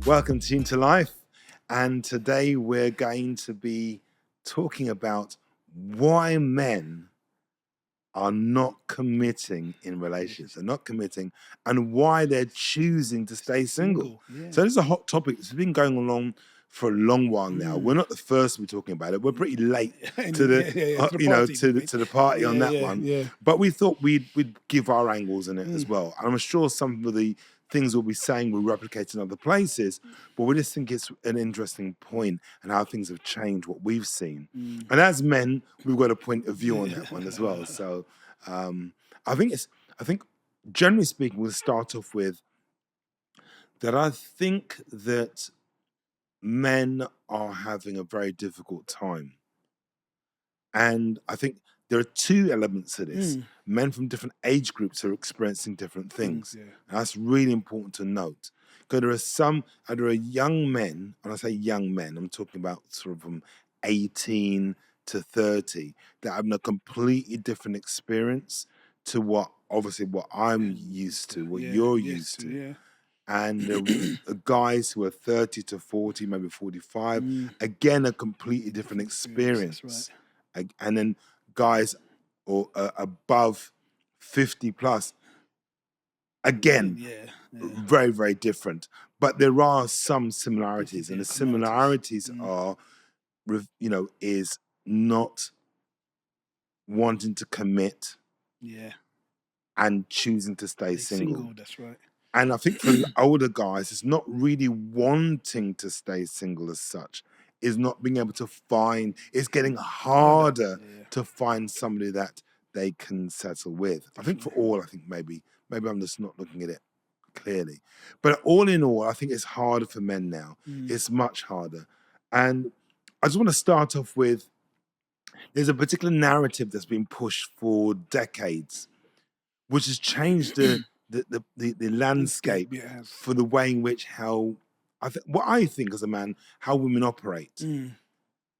Welcome to Tune to Life. And today we're going to be talking about why men are not committing in relationships. They're not committing and why they're choosing to stay single. Yeah. So this is a hot topic. It's been going along for a long while now. We're not the first to be talking about it. We're pretty late to the to the party on that one. Yeah. But we thought we'd give our angles in it as well. And I'm sure some of the things we'll be saying will replicate in other places, but we just think it's an interesting point and how things have changed, what we've seen. And as men, we've got a point of view on that one as well. So I think generally speaking, we'll start off with that I think that men are having a very difficult time. And I think there are two elements to this. Men from different age groups are experiencing different things. Yeah. And that's really important to note. Because there are young men, and I say young men, I'm talking about sort of from 18 to 30, that are having a completely different experience to what I'm used to, what you're used to. Yeah. And the guys who are 30 to 40, maybe 45, again, a completely different experience. That's And then guys or above 50 plus, again, very, very different. But there are some similarities, and the similarities are, is not wanting to commit and choosing to stay single. That's right. And I think for the older guys, it's not really wanting to stay single as such. Is not being able to find, it's getting harder to find somebody that they can settle with. I think for all, maybe I'm just not looking at it clearly. But all in all, I think it's harder for men now. It's much harder. And I just want to start off with, there's a particular narrative that's been pushed for decades, which has changed the landscape for the way in which what I think as a man, how women operate.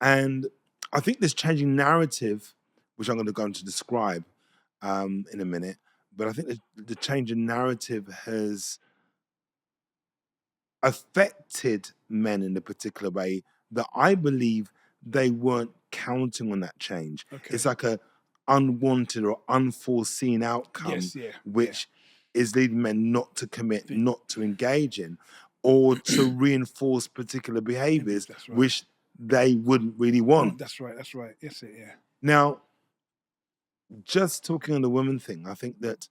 And I think this changing narrative, which I'm going to go on to describe in a minute, but I think the change in narrative has affected men in a particular way that I believe they weren't counting on that change. It's like a unwanted or unforeseen outcome, which is leading men not to commit, not to engage in, or to reinforce particular behaviors which they wouldn't really want. That's right. Yes, Now, just talking on the women thing, I think that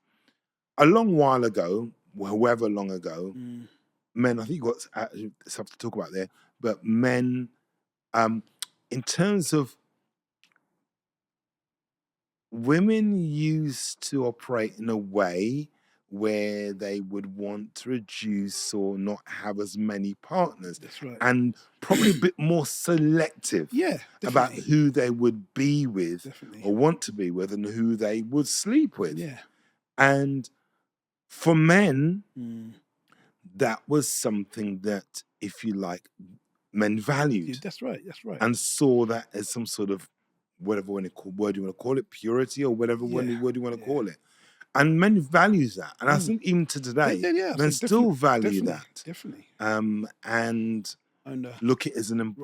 a long while ago, however long ago, men, I think you've got stuff to talk about there, but men, in terms of women used to operate in a way where they would want to reduce or not have as many partners. That's right. And probably a bit more selective about definitely. who they would be with or want to be with and who they would sleep with. Yeah. And for men, that was something that, if you like, men valued. That's right. And saw that as some sort of, whatever word you want to call it, purity or whatever word you want to call it. And men value that. And I think even to today, men still value that. Definitely. And look at it as an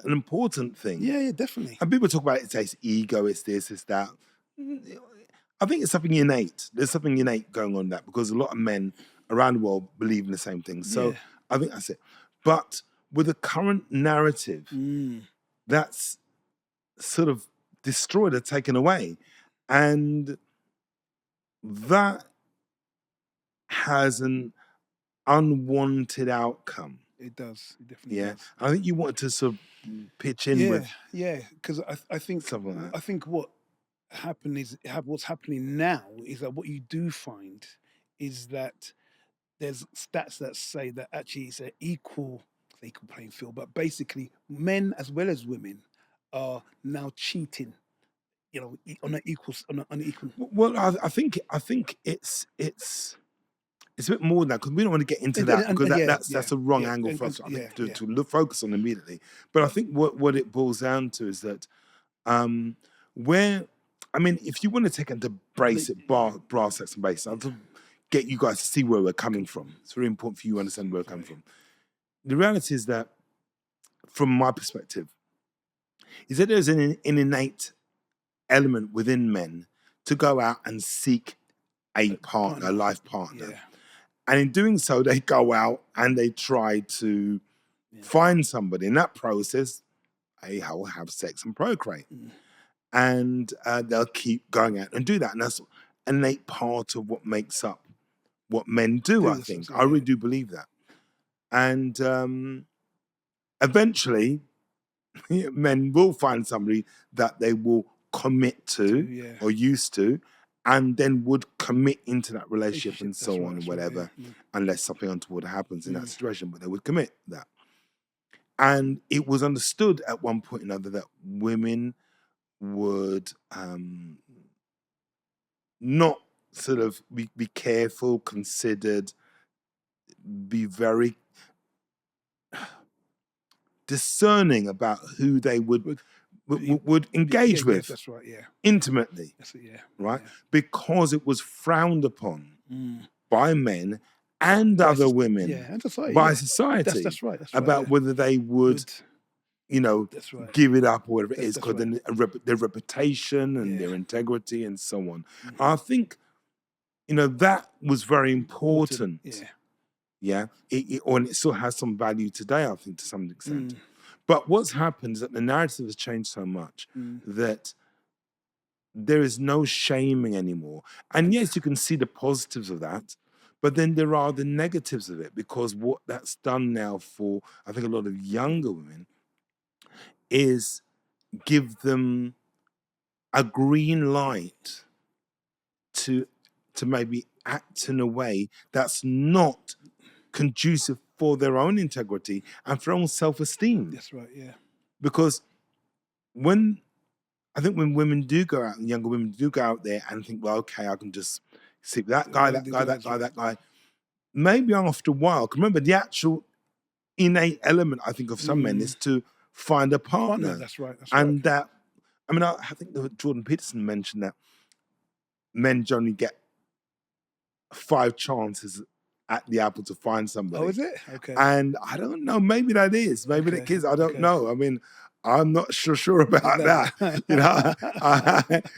important thing. Yeah, definitely. And people talk about it, say it's ego, it's this, it's that. I think it's something innate. There's something innate going on that, because a lot of men around the world believe in the same thing. So I think that's it. But with the current narrative, that's sort of destroyed or taken away. And that has an unwanted outcome. It does. It definitely does. I think you wanted to sort of pitch in with. Yeah, because I think something like that. I think what's happening now is that what you do find is that there's stats that say that actually it's an equal playing field, but basically men as well as women are now cheating, on an equal. Well, I think it's a bit more than that, because we don't want to get into that, because that's a wrong angle for us to focus on immediately. But I think what it boils down to is that if you want to take it to brass tacks and basics, get you guys to see where we're coming from. It's very important for you to understand where we're coming from. The reality is that, from my perspective, is that there's an innate element within men to go out and seek a partner, a life partner. Yeah. And in doing so, they go out and they try to find somebody. In that process, they will have sex and procreate. And they'll keep going out and do that. And that's an innate part of what makes up what men do, I think. I really do believe that. And eventually, men will find somebody that they will commit to or used to, and then would commit into that relationship and so on, whatever, unless something untoward happens in that situation, but they would commit that. And it was understood at one point or another that women would not sort of be careful, considered, be very discerning about who they would engage with. That's right, yeah. Intimately. That's it, yeah. Right? Yeah. Because it was frowned upon by men and other women and society, by society. That's right. About whether they would give it up or whatever it is, because then their reputation and their integrity and so on. I think, that was very important. Yeah. And it still has some value today, I think, to some extent. But what's happened is that the narrative has changed so much that there is no shaming anymore. And yes, you can see the positives of that, but then there are the negatives of it, because what that's done now for, I think, a lot of younger women is give them a green light to maybe act in a way that's not conducive for their own integrity and for their own self-esteem. That's right, yeah. Because when women do go out, and younger women do go out there and think, well, okay, I can just sleep with that guy. Maybe after a while, remember the actual innate element, I think, of some men is to find a partner. That's right. And that, I think that Jordan Peterson mentioned that men generally get 5 chances at the apple to find somebody. Oh, is it? Okay. And I don't know, maybe that is. Maybe that is. I don't know. I'm not sure about that.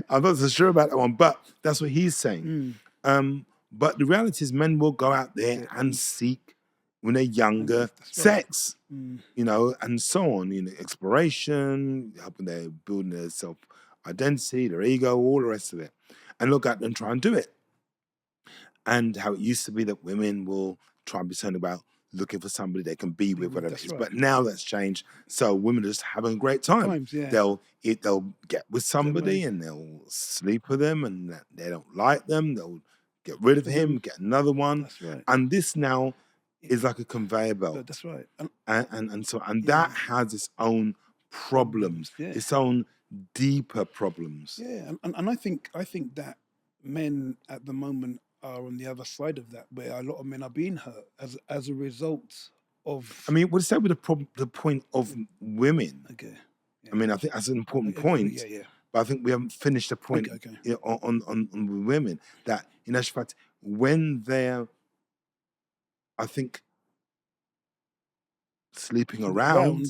I'm not so sure about that one, but that's what he's saying. But the reality is, men will go out there and seek, when they're younger, sex, and so on, exploration, helping them building their self-identity, their ego, all the rest of it, and look at and try and do it. And how it used to be that women will try and be concerned about looking for somebody they can be with, whatever it is. Right. But now that's changed. So women are just having a great time. They'll get with somebody and they'll sleep with them, and they don't like them, they'll get rid of him, get another one. That's right. And this now is like a conveyor belt. That's right. And that has its own problems, its own deeper problems. Yeah, and I think that men at the moment are on the other side of that, where a lot of men are being hurt as a result of. What is that with the point of women? Okay. Yeah. I think that's an important point. Yeah. But I think we haven't finished the point on women, that in actual fact, when they're, I think, sleeping around,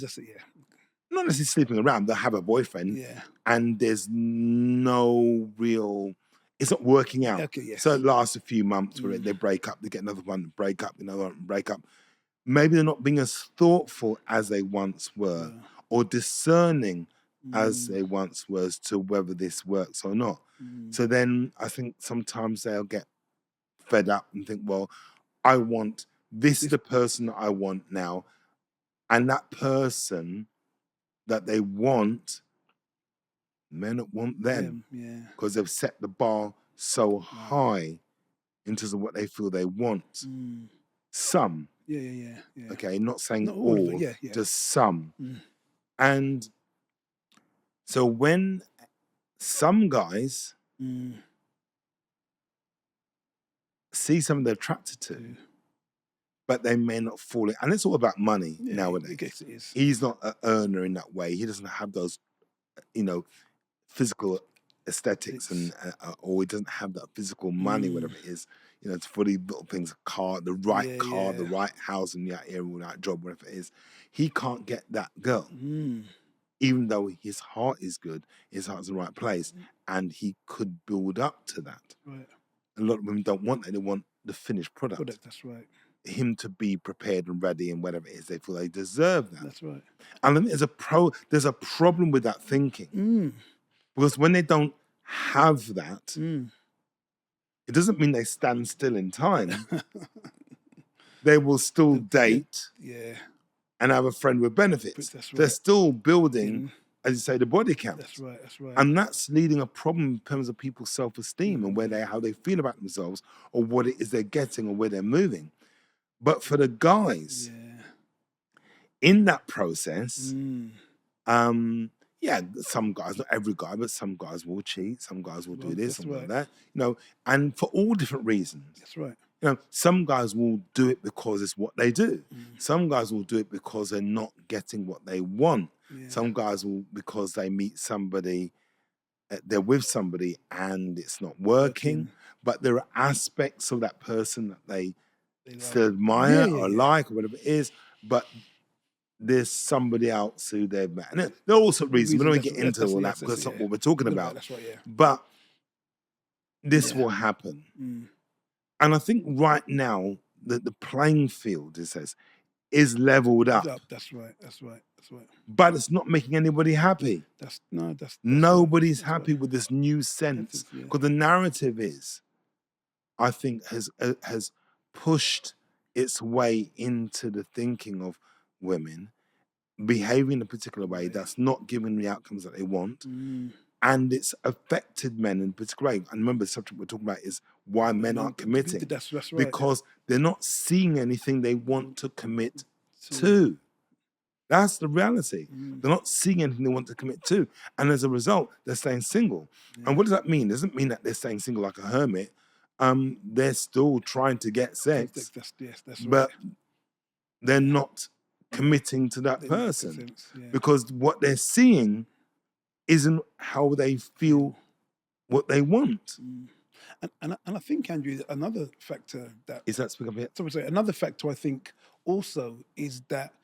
not necessarily sleeping around, they'll have a boyfriend, and there's no real, it's not working out. Okay, yes. So it lasts a few months where they break up, they get another one, break up, another one, break up. Maybe they're not being as thoughtful as they once were, or discerning as they once were, as to whether this works or not. So then I think sometimes they'll get fed up and think, well, this is the person that I want now. And that person that they want, may not want them, because they've set the bar so high in terms of what they feel they want. Some. Yeah. Okay, not saying all, just some. And so when some guys see something they're attracted to, but they may not fall in, and it's all about money nowadays. I guess it is. He's not an earner in that way. He doesn't have those, physical aesthetics and It's or he doesn't have that physical money, whatever it is, you know, it's for these little things, car, the right yeah, car, the yeah. right house, and that area, or that job, whatever it is. He can't get that girl, Mm, even though his heart is good, his heart's in the right place, and he could build up to that. right. A lot of women don't want that; they want the finished product. Product. That's right. Him to be prepared and ready, and whatever it is, they feel they deserve that. That's right. And then there's a problem with that thinking. Mm, Because when they don't have that, mm. it doesn't mean they stand still in time. They will still date Yeah. and have a friend with benefits. That's They're right. still building, Getting- as you say, the body count. That's right. That's right. And that's leading a problem in terms of people's self-esteem and Mm. how they feel about themselves or what it is they're getting or where they're moving. But for the guys Yeah. in that process, Mm. yeah, some guys, not every guy, but some guys will cheat, some guys will do Well, this, that's some will do right. that, you know, and for all different reasons. That's right. You know, some guys will do it because it's what they do. Mm. Some guys will do it because they're not getting what they want. Yeah. Some guys will because they meet somebody, they're with somebody and it's not working. But there are aspects of that person that they like. still admire Yeah, or yeah. like or whatever it is. But there's somebody else who they've met. And there are also reasons. We don't get into all that because that's not what we're talking about. That's right, yeah. But this Yeah. will happen. Mm. And I think right now that the playing field, it says, is leveled up. That's right. That's right. That's right. But it's not making anybody happy. That's Nobody's right. happy with this new sense. Yeah. Because the narrative is, I think, has pushed its way into the thinking of women behaving in a particular way that's not giving the outcomes that they want. Mm. And it's affected men in a particular way. And remember, the subject we're talking about is why men aren't committing. That's right. Because they're not seeing anything they want to commit to. That's the reality. Mm. They're not seeing anything they want to commit to. And as a result, they're staying single. Yeah. And what does that mean? It doesn't mean that they're staying single like a hermit. They're still trying to get sex, that's but right. they're not committing to that They make person sense, yeah. because what they're seeing isn't how they feel what they want. Mm. And I think, Andrew, another factor that Is that speak up here? sorry, another factor I think also is that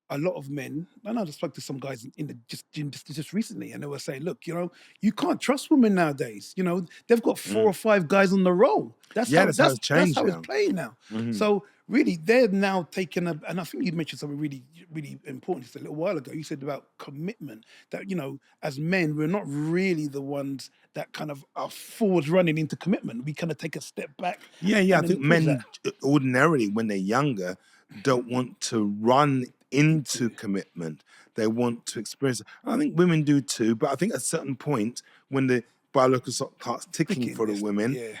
a lot of men, and I just spoke to some guys in the just recently, and they were saying, look, you know, you can't trust women nowadays. You know, they've got 4 or 5 guys on the roll. That's how it's changed. That's how it's playing now. Mhm. So really, they're now taking and I think you mentioned something really, really important just a little while ago. You said about commitment, that, you know, as men, we're not really the ones that kind of are forward running into commitment. We kind of take a step back. Yeah. I think men ordinarily, when they're younger, don't want to run into commitment. They want to experience it. I think women do too, but I think at a certain point when the biological clock starts ticking for the women,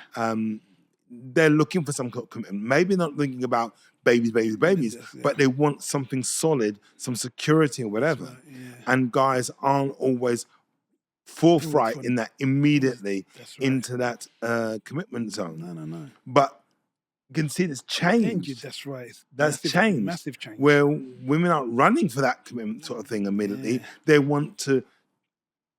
they're looking for some commitment. Maybe not thinking about babies, but they want something solid, some security or whatever. Right, yeah. And guys aren't always forthright in that immediately into that commitment zone. No. But you can see it's changed. That's right. That's changed. Massive change. Where women aren't running for that commitment sort of thing immediately. Yeah. They want to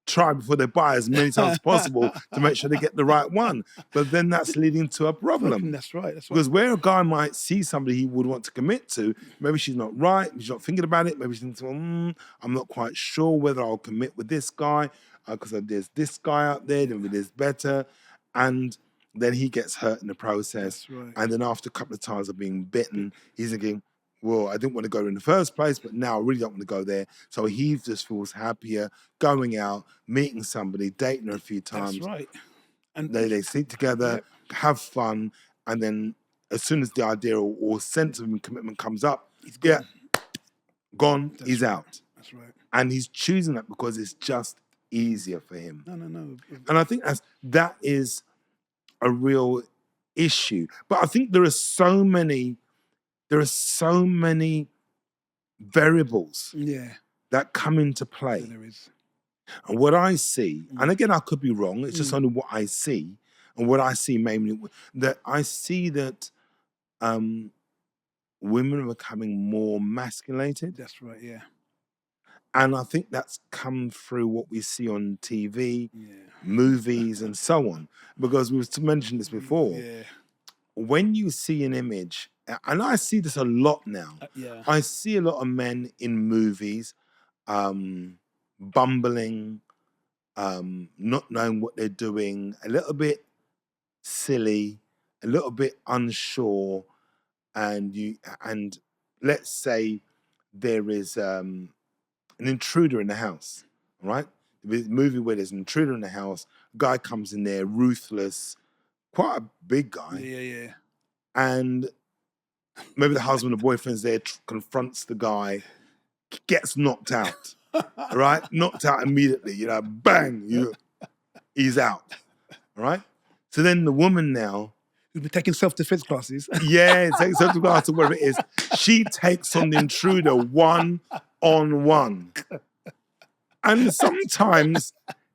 try before they buy as many times as possible to make sure they get the right one. But then that's leading to a problem. That's right. Because where a guy might see somebody he would want to commit to, maybe she's not right, she's not thinking about it, maybe she's thinking, I'm not quite sure whether I'll commit with this guy because there's this guy out there, maybe there's better. And then he gets hurt in the process. Right. And then after a couple of times of being bitten, he's thinking, well, I didn't want to go in the first place, but now I really don't want to go there. So he just feels happier going out, meeting somebody, dating her a few times. That's right. And they sleep together, have fun, and then as soon as the idea or sense of commitment comes up, he's gone, he's out. That's right. And he's choosing that because it's just easier for him. No. And I think that is a real issue. But I think there are so many variables that come into play. There is. And what I see, and again, I could be wrong, it's just only what I see. And what I see mainly, that I see that women are becoming more masculated. That's right, And I think that's come through what we see on TV. movies, and so on. Because we've mentioned this before. Yeah. When you see an image, and I see this a lot now, Yeah. I see a lot of men in movies bumbling, not knowing what they're doing, a little bit silly, a little bit unsure, and let's say there is an intruder in the house, right? There's a movie where there's an intruder in the house, guy comes in there, ruthless, quite a big guy, Yeah. and maybe the husband or boyfriend's there, confronts the guy, gets knocked out, right? Knocked out immediately, bang, he's out, right? So then the woman now, Who've been taking self-defense classes. yeah, takes up to glass or whatever it is, she takes on the intruder one-on-one. And sometimes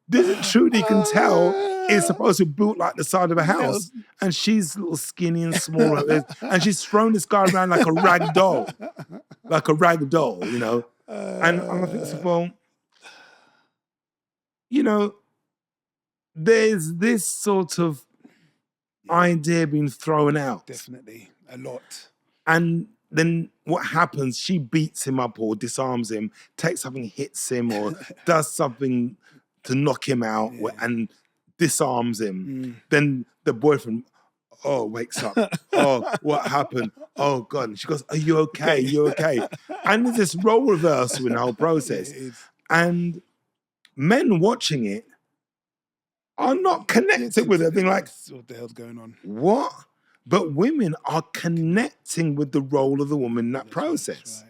this intruder, you can tell, is supposed to be built like the side of a house. And she's a little skinny and small like this. And she's thrown this guy around like a rag doll. Like a rag doll, And I think, well, there's this sort of idea being thrown out. Definitely. A lot. And then what happens? She beats him up or disarms him, takes something, hits him, or does something to knock him out and disarms him. Then the boyfriend, wakes up. Oh, what happened? Oh, God. And she goes, are you okay? You okay? And there's this role reversal in the whole process. And men watching it are not connected with it. They're like, what the hell's going on? What? But women are connecting with the role of the woman in that process. That's right.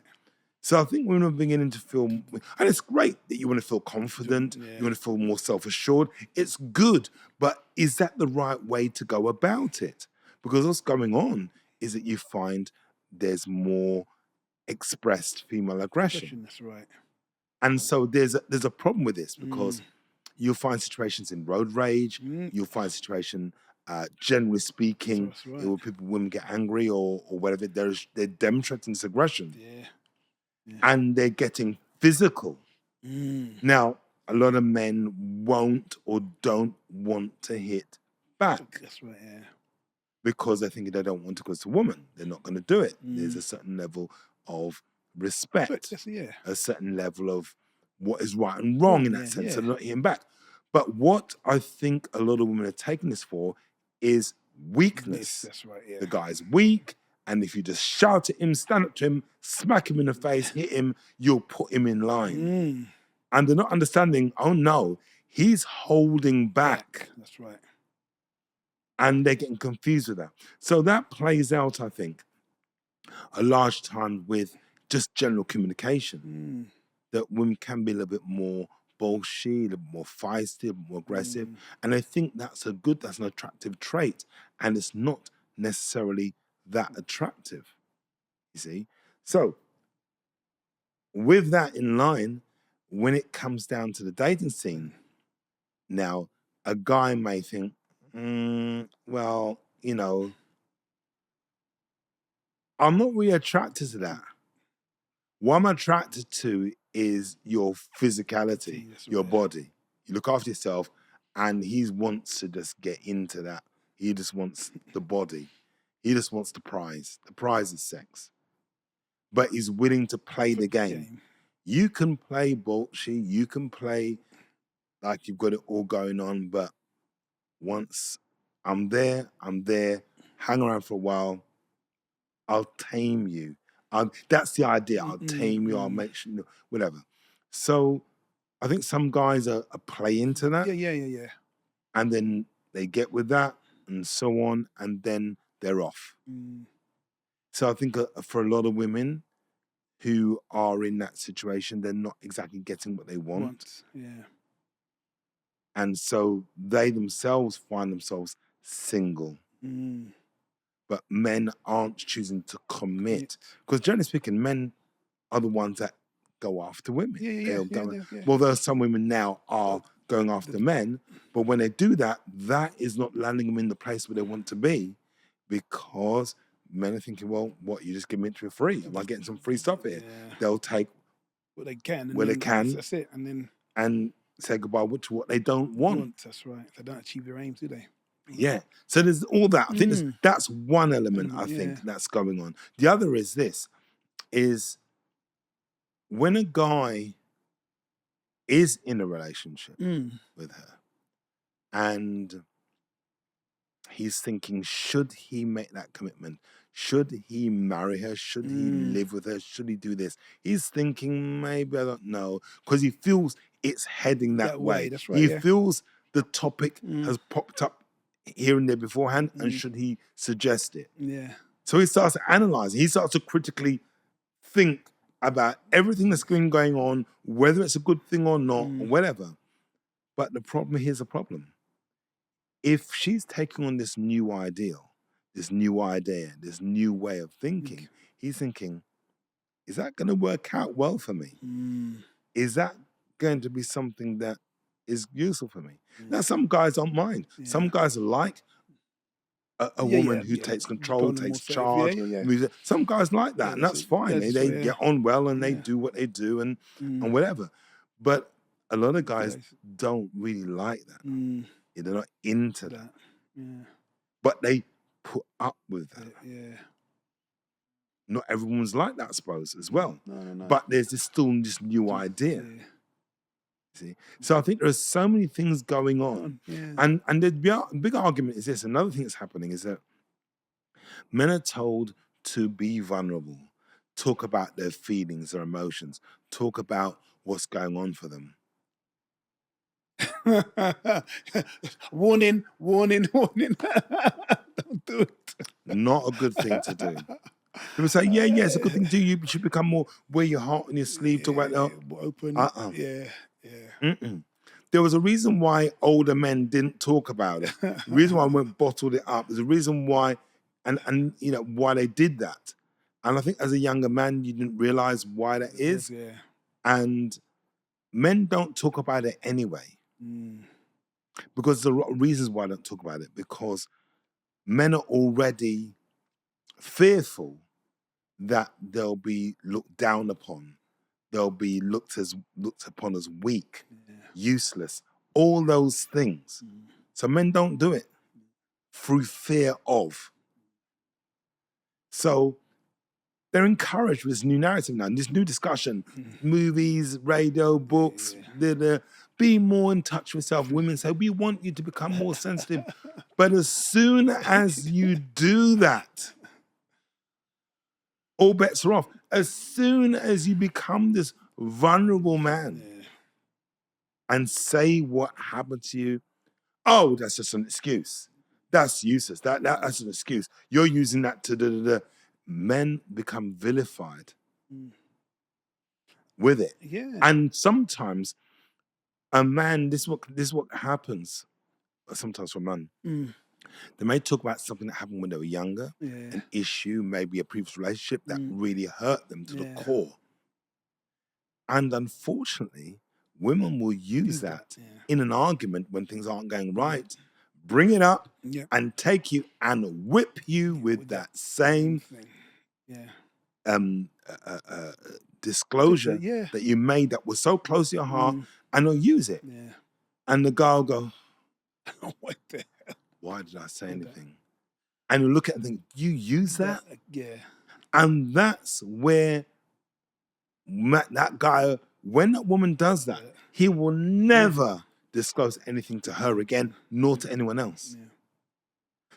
So I think women are beginning to feel, and it's great that you want to feel confident, you want to feel more self-assured. It's good, but is that the right way to go about it? Because what's going on is that you find there's more expressed female aggression. That's right. And so there's a problem with this because you'll find situations in road rage, you'll find situations, generally speaking, where women get angry or whatever, they're demonstrating this aggression. Yeah. And they're getting physical. Now, a lot of men won't or don't want to hit back. That's right, yeah. Because they think they don't want to, because it's a woman. They're not going to do it. There's a certain level of respect, a certain level of what is right and wrong in that sense, so they're not hitting back. But what I think a lot of women are taking this for is weakness. That's right, yeah. The guy's weak, and if you just shout at him, stand up to him, smack him in the face, hit him, you'll put him in line. And they're not understanding, oh no, he's holding back. That's right. And they're getting confused with that. So that plays out, I think, a large time with just general communication. That women can be a little bit more bolshy, a little bit more feisty, a little bit more aggressive. And I think that's an attractive trait. And it's not necessarily that attractive, you see? So, with that in line, when it comes down to the dating scene, now, a guy may think, well, I'm not really attracted to that. What I'm attracted to is your physicality, your body. You look after yourself, and he wants to just get into that. He just wants the body. He just wants the prize. The prize is sex. But he's willing to play the game. You can play bullshit. You can play like you've got it all going on. But once I'm there, hang around for a while, I'll tame you. That's the idea. I'll tame you. I'll make sure, whatever. So I think some guys are play into that. Yeah. And then they get with that and so on. And then they're off. So I think for a lot of women who are in that situation, they're not exactly getting what they want. Yeah. And so they themselves find themselves single. But men aren't choosing to commit. Because generally speaking, men are the ones that go after women. Well, there are some women now are going after men, but when they do that, that is not landing them in the place where they want to be, because men are thinking, well, what, you just give me it for free? Am I getting some free stuff here? They'll take what they can. Where they can. That's it. And then say goodbye to what they don't want. That's right. They don't achieve their aims, do they? Yeah. So there's all that. I think that's one element I yeah. think that's going on. The other is this, is when a guy is in a relationship with her and he's thinking, should he make that commitment? Should he marry her? Should he live with her? Should he do this? He's thinking, maybe, I don't know, because he feels it's heading that way. That's right. He feels the topic has popped up here and there beforehand, and should he suggest it? Yeah. So he starts to analyze. He starts to critically think about everything that's been going on, whether it's a good thing or not, or whatever. But the problem, here's the problem. If she's taking on this new ideal, this new idea, this new way of thinking, he's thinking, is that going to work out well for me? Is that going to be something that is useful for me? Now, some guys don't mind. Some guys like a woman who takes control, takes charge. Some guys like that, and that's fine. They get on well and they do what they do and whatever. But a lot of guys don't really like that. They're not into that. But they put up with that. Not everyone's like that, I suppose, as well. No. But there's still this new idea. See? So I think there are so many things going on. And the big argument is this. Another thing that's happening is that men are told to be vulnerable, talk about their feelings, their emotions, talk about what's going on for them. warning. Don't do it. Not a good thing to do. People say, yeah, it's a good thing to do. You should become more, wear your heart on your sleeve, talk about that. Open. There was a reason why older men didn't talk about it. The reason why I went bottled it up. There's a reason why, and you know, why they did that. And I think as a younger man, you didn't realize why that is. And men don't talk about it anyway. Because there are reasons why I don't talk about it. Because men are already fearful that they'll be looked down upon. They'll be looked upon as weak, useless, all those things. So men don't do it through fear of. So they're encouraged with this new narrative now, this new discussion, movies, radio, books, be more in touch with yourself. Women say, we want you to become more sensitive. But as soon as you do that, all bets are off. As soon as you become this vulnerable man and say what happened to you, oh, that's just an excuse. That's useless. That's an excuse. You're using that to Men become vilified with it. And sometimes a man, this is what happens sometimes for men. They may talk about something that happened when they were younger, an issue, maybe a previous relationship that really hurt them to the core. And unfortunately, women will use that in an argument when things aren't going right, bring it up and take you and whip you with that same disclosure that you made that was so close to your heart, and they'll use it. And the guy will go, what the hell? Why did I say anything? And you look at it and think, you use that? Yeah. And that's where that guy, when that woman does that, he will never disclose anything to her again, nor to anyone else.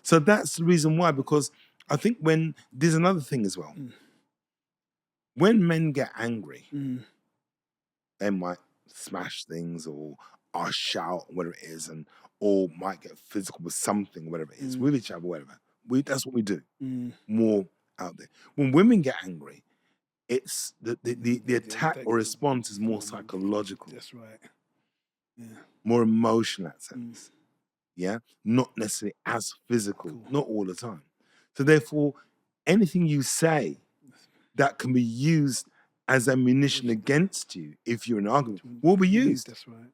So that's the reason why, because I think when, there's another thing as well. When men get angry, they might smash things or shout, whatever it is, or might get physical with something, whatever it is, with each other, whatever. That's what we do. More out there. When women get angry, it's the attack or response is more psychological. That's right. More emotional in that sense. Not necessarily as physical, not all the time. So therefore, anything you say that can be used as ammunition against you if you're in an argument will be used. That's right.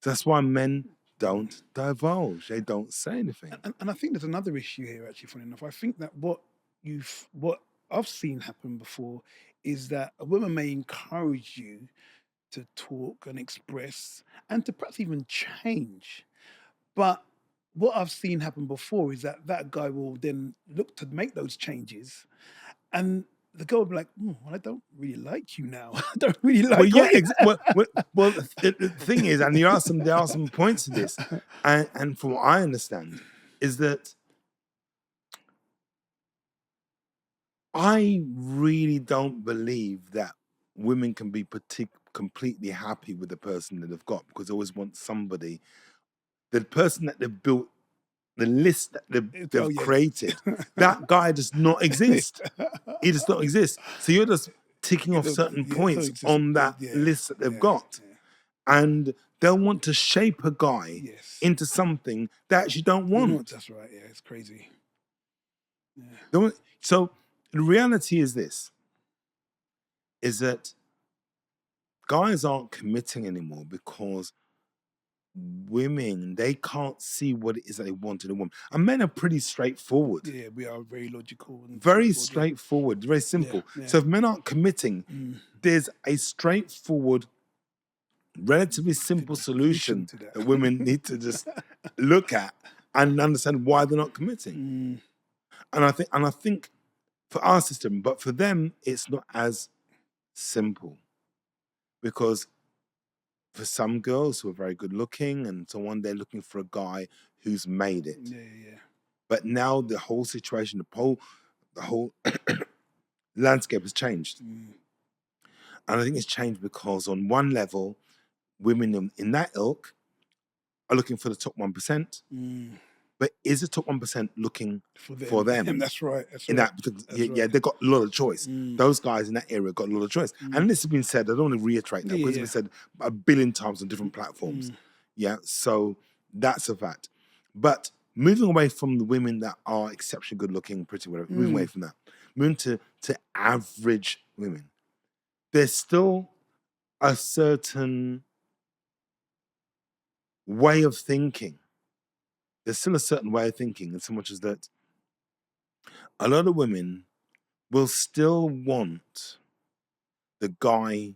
That's why men don't divulge. They don't say anything. And I think there's another issue here, actually, funny enough. I think that what I've seen happen before is that a woman may encourage you to talk and express and to perhaps even change. But what I've seen happen before is that that guy will then look to make those changes, and the girl will be like, well, I don't really like you now. I don't really Well, like yeah, what you. well, the thing is, and there are some points to this, and from what I understand, is that I really don't believe that women can be completely happy with the person that they've got, because they always want somebody, the person that they've built, the list that they've Oh, yeah. created, that guy does not exist. He does not exist. So you're just ticking off certain points it's just on that yeah, list that they've yeah, got. yeah. And they'll want to shape a guy Yes. into something they actually don't want. That's right. Yeah, it's crazy. So the reality is this, is that guys aren't committing anymore because women, they can't see what it is that they want in a woman. And men are pretty straightforward. Yeah, we are very logical and Very straightforward, very simple. Yeah, So if men aren't committing, there's a straightforward, relatively simple solution to that. that women need to just look at and understand why they're not committing. And I think for our system, but for them, it's not as simple, because for some girls who are very good looking and so on, they're looking for a guy who's made it. Yeah. But now the whole situation, the whole landscape has changed. And I think it's changed because on one level, women in that ilk are looking for the top 1%. But is the top 1% looking for them? That's right. They've got a lot of choice. Those guys in that area got a lot of choice. And this has been said, I don't want to reiterate that, because it's been said a billion times on different platforms. Yeah, so that's a fact. But moving away from the women that are exceptionally good looking, pretty whatever, moving away from that, moving to average women, there's still a certain way of thinking. There's still a certain way of thinking, in so much as that a lot of women will still want the guy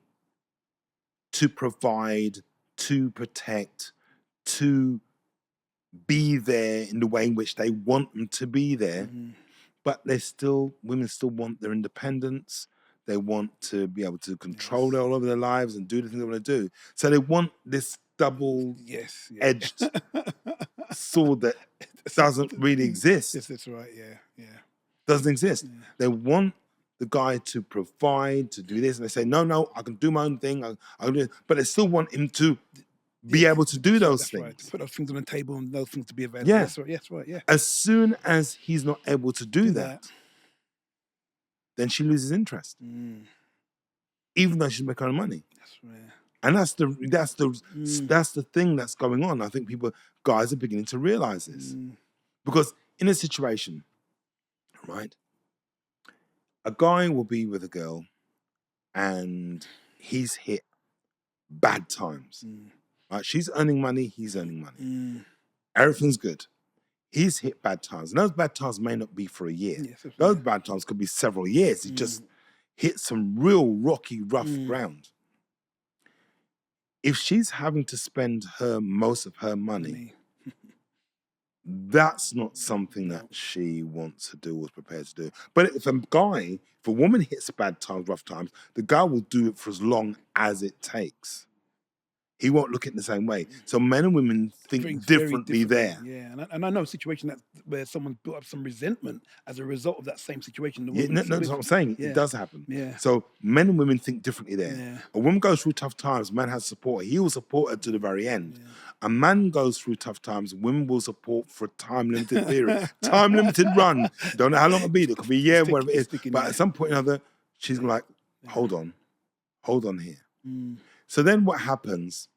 to provide, to protect, to be there in the way in which they want them to be there. But women still want their independence. They want to be able to control all over their lives and do the things they want to do. So they want this double-edged sword that doesn't really exist. Yes, that's right. Yeah. Doesn't exist. They want the guy to provide, to do this, and they say, no, I can do my own thing. I can do it. But they still want him to be able to do those things. Right. To put those things on the table and those things to be available. Yeah. That's right. Yeah. As soon as he's not able to do that, then she loses interest, even though she's making her own money. That's right. And that's the thing that's going on. I think guys are beginning to realize this, because in a situation, right, a guy will be with a girl and he's hit bad times. Right? She's earning money, he's earning money. Everything's good. He's hit bad times. And those bad times may not be for a year. Yes, those bad times could be several years. He just hit some real rocky, rough ground. If she's having to spend most of her money, that's not something that she wants to do or is prepared to do. But if a woman hits bad times, rough times, the guy will do it for as long as it takes. He won't look at it the same way. So men and women think differently there. Yeah, and I know a situation where someone built up some resentment as a result of that same situation. That's what I'm saying. Yeah. It does happen. Yeah. So men and women think differently there. Yeah. A woman goes through tough times, man has support. He will support her to the very end. Yeah. A man goes through tough times, women will support for a time-limited period. Time-limited run. Don't know how long it'll be. It could be a year, whatever it is. But at some point or another, she's like, hold on here. So then what happens?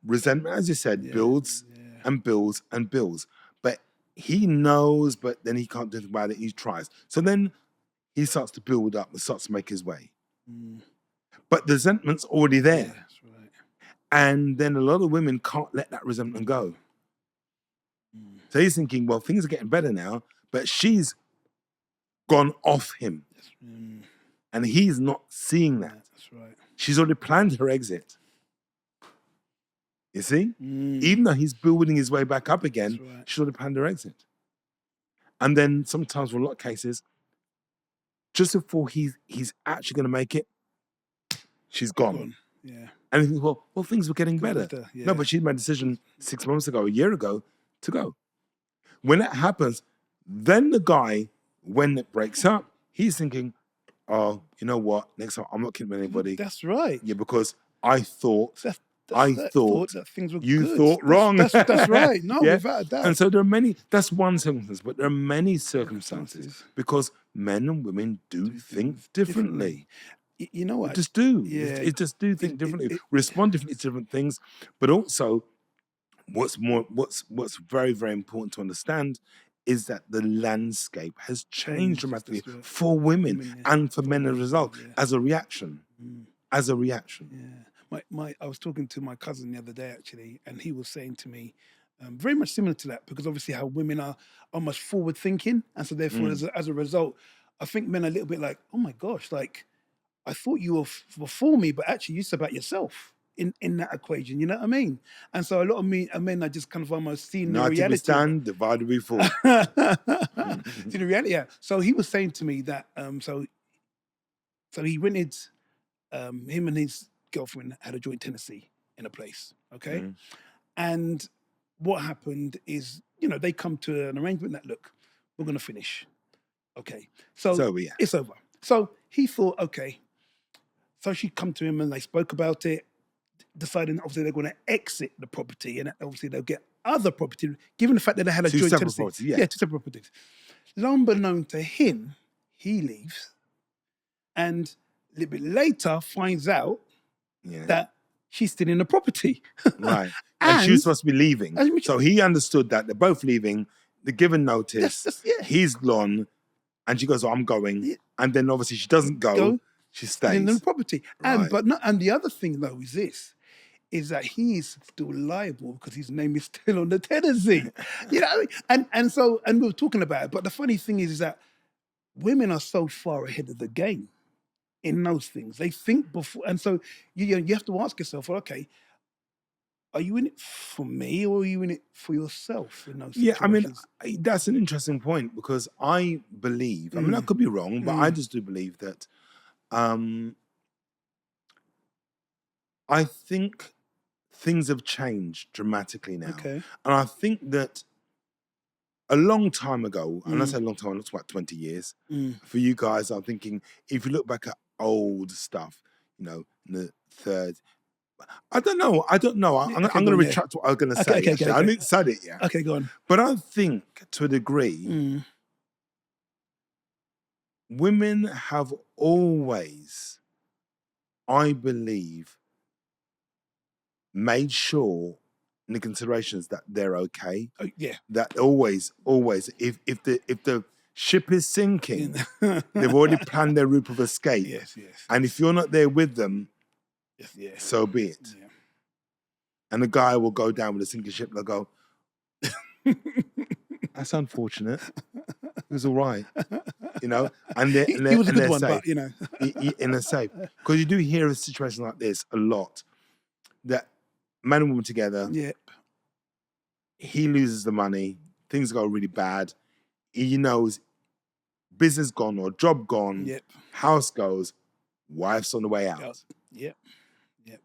Resentment, as you said, builds and builds and builds. But he knows, but then he can't do anything about it. He tries. So then he starts to build up and starts to make his way. But the resentment's already there. Yeah, that's right. And then a lot of women can't let that resentment go. So he's thinking, well, things are getting better now, but she's gone off him. And he's not seeing that. That's right. She's already planned her exit. You see? Mm, Even though he's building his way back up that's again, right. she's already planned her exit. And then sometimes, for a lot of cases, just before he's actually going to make it, she's gone. Gone. Yeah. And he thinks, well, things were getting Got better. better, No, yeah. but she made a decision 6 months ago, a year ago, to go. When that happens, then the guy, when it breaks up, he's thinking, oh, you know what? Next time I'm not kidding anybody. That's right. Yeah, because I thought That thought that things were you good. thought wrong. That's right. No, Yeah? without a doubt. And so there are many, that's one circumstance, but there are many circumstances because men and women do think things differently. You know We what? just do. Yeah. It just do think It- differently, it- respond differently to different things. But also, what's very, very important to understand is that the landscape has changed dramatically That's right. for women Women, yeah. and for men as a result, yeah. as a reaction. Mm. As a reaction. Yeah, I was talking to my cousin the other day actually, and he was saying to me, very much similar to that, because obviously how women are almost forward thinking, and so therefore as a result, I think men are a little bit like, oh my gosh, like I thought you were for me, but actually you about yourself in that equation. You know what I mean? And so a lot of men are just kind of almost seeing the United we reality. stand, divided we fall. See the reality, yeah. So he was saying to me that so he rented him and his girlfriend had a joint tenancy in a place, okay? Mhm. And what happened is, they come to an arrangement that, look, we're going to finish. Okay. So yeah. it's over. So he thought, okay. So she come to him and they spoke about it, deciding obviously they're going to exit the property and obviously they'll get other property, given the fact that they had a Two joint separate tenancy. properties, yeah. Yeah, 2 separate properties. Unbeknown to him, he leaves and a little bit later finds out Yeah. that she's still in the property. Right. And she was supposed to be leaving. and- So he understood that they're both leaving, they're given notice, yeah. he's gone, and she goes, oh, I'm going. Yeah. And then obviously she doesn't go, she Still in the stays. property. Right. And the other thing though is that he's still liable because his name is still on the tenancy. You know what I mean? And we were talking about it. But the funny thing is that women are so far ahead of the game in those things. They think before, and so you have to ask yourself, well, okay, are you in it for me or are you in it for yourself in those Yeah, I mean, situations? that's an interesting point because I believe, I mean, I could be wrong, but I just do believe that I think things have changed dramatically now. Okay. And I think that a long time ago, and I say a long time, it's about 20 years, for you guys, I'm thinking, if you look back at old stuff, in the third, I don't know. I'm going to retract what I was going to say. Okay, I haven't said it yet. Okay, go on. But I think, to a degree, women have always, I believe, made sure in the considerations that they're okay. Oh, yeah. That always, if the ship is sinking, they've already planned their route of escape. Yes. And if you're not there with them, yes. so be it. Yeah. And the guy will go down with a sinking ship. They'll go, that's unfortunate. It was all right, And he was a good one, safe. but in a safe, because you do hear a situation like this a lot. That man and woman together. Yep. He loses the money. Things go really bad. He knows business gone or job gone. Yep. House goes. Wife's on the way out. Yep.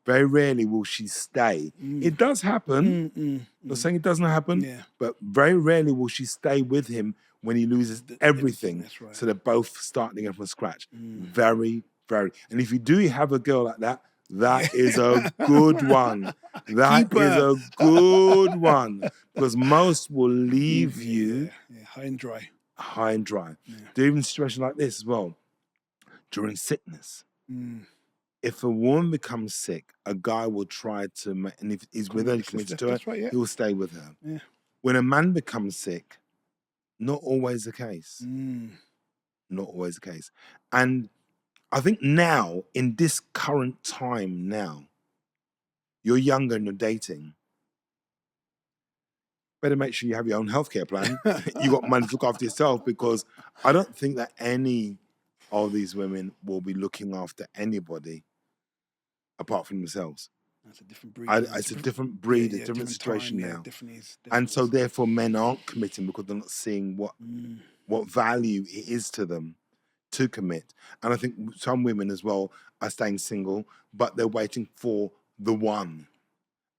Very rarely will she stay. It does happen. Not saying it doesn't happen, but very rarely will she stay with him when he loses everything. That's right. So they're both starting again from scratch. Very, very. And if you do have a girl like that, that is a good one. That is a good one. Because most will leave you high and dry. High and dry. There are even situations like this as well. During sickness. If a woman becomes sick, a guy will try to, and if he's with her, committed to her, he will stay with her. Yeah. When a man becomes sick, not always the case. Not always the case. And I think now, in this current time now, you're younger and you're dating, better make sure you have your own healthcare plan. You got money to look after yourself, because I don't think that any of these women will be looking after anybody apart from themselves. That's a different breed. It's a different Yeah, breed, a yeah, different situation time. Yeah, now. definitely is. And Definitely so is. therefore men aren't committing because they're not seeing what value it is to them to commit. And I think some women as well are staying single, but they're waiting for the one.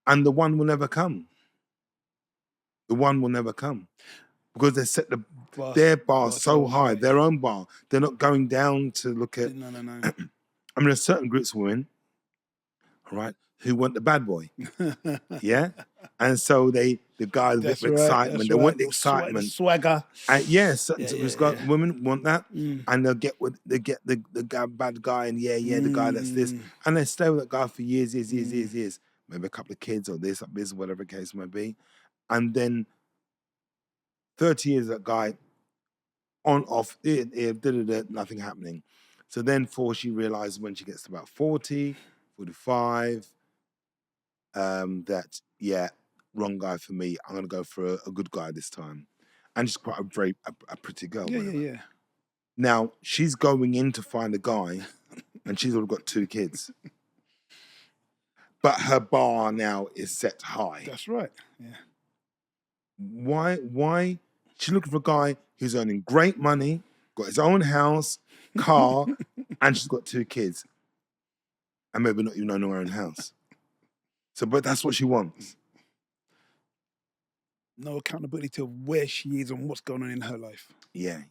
And the one will never come. The one will never come. Because they set their bar so high, their own bar. They're not going down to look at No. I mean, there's certain groups of women, all right, who want the bad boy. Yeah. And so the guy with That's the right. excitement, That's they right. want the The excitement. swagger. And yes, Yeah, women want that, and they'll get the guy, bad guy, and the guy that's this, and they stay with that guy for years, maybe a couple of kids or this, whatever the case may be, and then 30 years that guy on off, nothing happening. So then, she realizes when she gets to about 40, 45, that wrong guy for me. I'm gonna go for a good guy this time. And she's quite a pretty girl. Yeah. Now she's going in to find a guy, and she's already got 2 kids. But her bar now is set high. That's right. Yeah. Why? She's looking for a guy who's earning great money, got his own house, car, and she's got 2 kids, and maybe not even own her own house. So, but that's what she wants. No accountability to where she is and what's going on in her life. Yeah,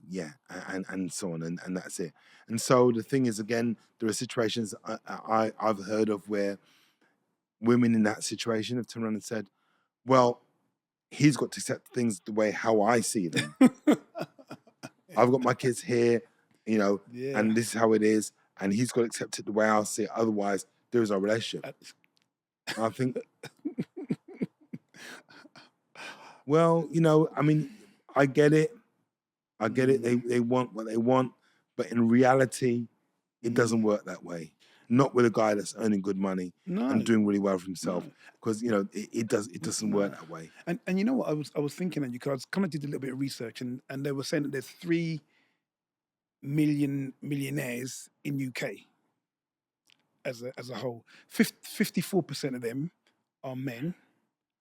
and so on, and that's it. And so the thing is, again, there are situations I've heard of where women in that situation have turned around and said, well, he's got to accept things the way how I see them. I've got my kids here, and this is how it is, and he's got to accept it the way I see it. Otherwise, there is no relationship. I think, well, I mean, I get it. They want what they want, but in reality, it doesn't work that way. Not with a guy that's earning good money and doing really well for himself, because it doesn't work that way. And you know what I was thinking, and I kind of did a little bit of research, and they were saying that there's 3 million millionaires in UK as a whole. 54% of them are men.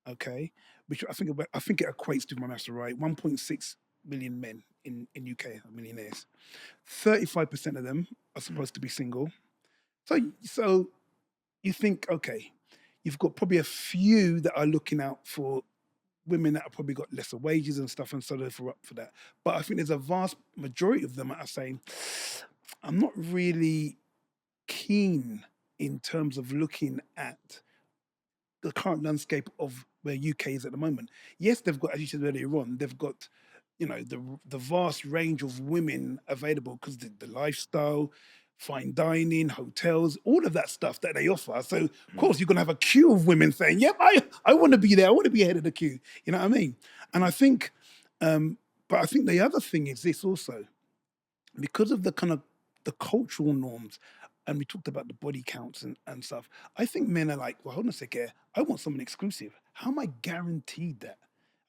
Okay, which I think it equates to, my maths right, 1.6 million men in UK are millionaires. 35% of them are supposed to be single. So you think, okay, you've got probably a few that are looking out for women that have probably got lesser wages and stuff, and so they're up for that. But I think there's a vast majority of them that are saying, I'm not really keen in terms of looking at the current landscape of where UK is at the moment. Yes, they've got, as you said earlier on, they've got, the vast range of women available because the lifestyle, fine dining, hotels, all of that stuff that they offer. So of course you're gonna have a queue of women saying, "Yep, I want to be there. I want to be ahead of the queue." You know what I mean? And I think, but I think the other thing is this also, because of the kind of the cultural norms, and we talked about the body counts and stuff. I think men are like, well, hold on a second, I want something exclusive. How am I guaranteed that?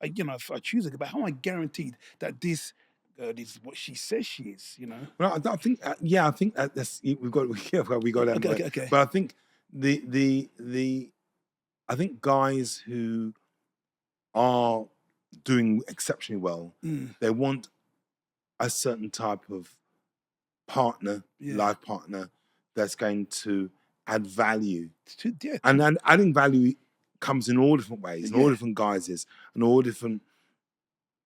If I choose a guy, how am I guaranteed that this girl is what she says she is? Well, I think, I think that's we got that. Okay. But I think I think guys who are doing exceptionally well, they want a certain type of partner, life partner, that's going to add value. And then adding value comes in all different ways, in all different guises, and all different